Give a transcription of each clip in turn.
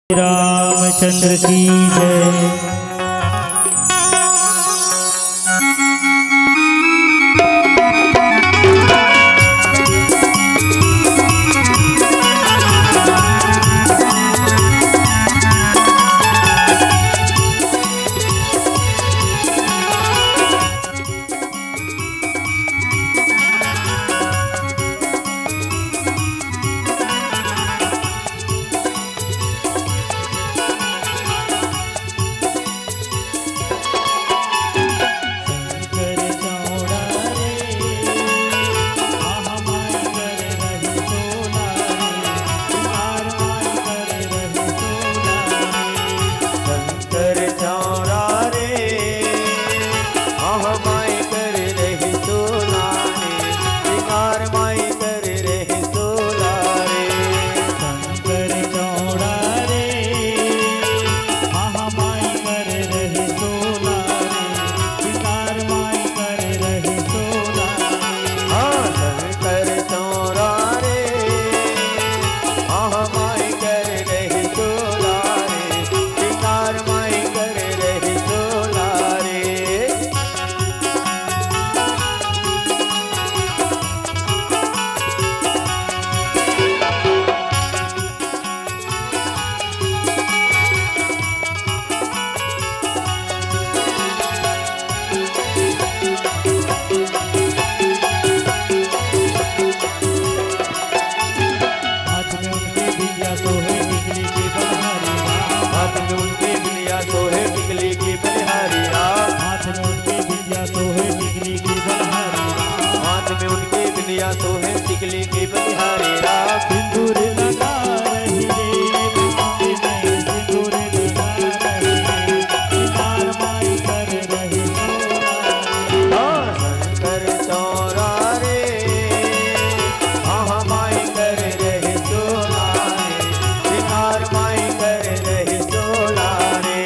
रामचंद्र की जय। सोहे टिकली की बलिहारी राम सिंदूर लगा रही रे सिंदूर लगा रही रे सितार माई कर रही शंकर चौरा रे माई कर रही सोना रे सितार माई कर रही सोना रे।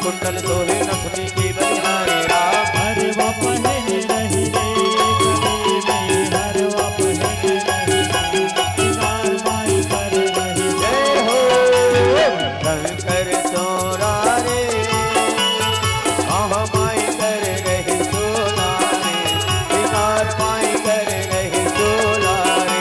कुंडल सोहे नथनी की बलिहारी राम हर वापस रही रे गले में हर वापस रही सितार माई कर रही जय हो शंकर चौरा रे माई कर रही सोना रे सितार माई कर रही सोना रे।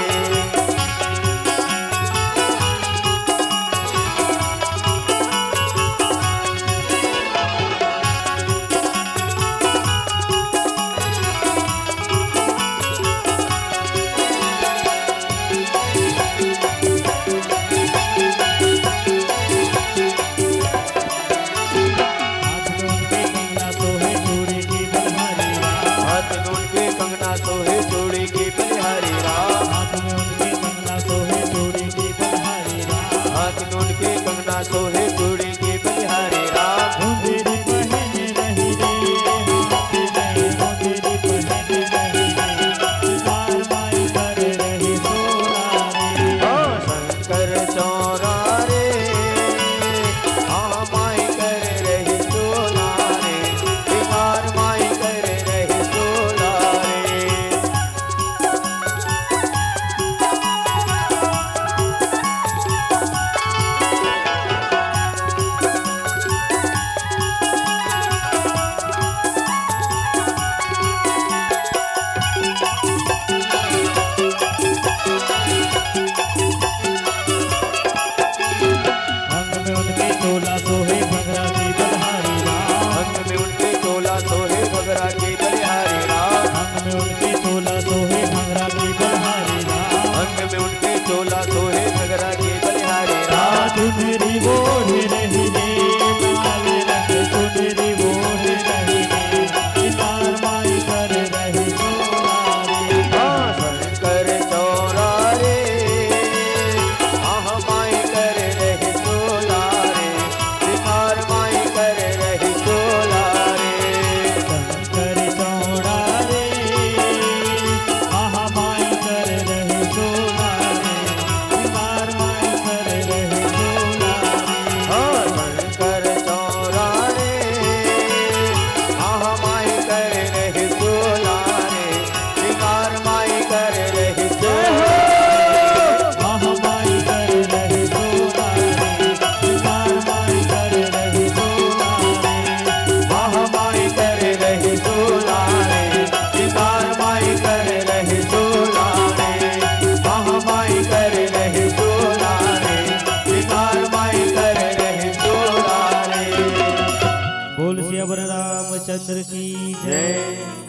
सोहे चूड़ी की बलिहारी राम हाथ में उनके कंगना सोहे चूड़ी की बलिहारी राम हाथ में उनके कंगना सोहे चूड़ी की बलिहारी राम मुंदेरी पहने रही रे मुंदेरी पहने रही रे सितार माई कर रही सोना रे शंकर चौरा रे माई कर रही सोना रे सितार माई कर रही सोना रे। चोला सोहे घगरा की बलिहारी राम अंग में उनके चोला सोहे घगरा की बलिहारी राम अंग में उनके चोला सोहे घगरा की बलिहारी राम अंग में उनके चोला सोहे घगरा की बलिहारी राम चुनरी ओढ़ रही रे लाल रंग चुनरी ओढ़ रही रे सितार माई कर रही सोना रे शंकर चौरा रे रामचंद्र की जय। जय।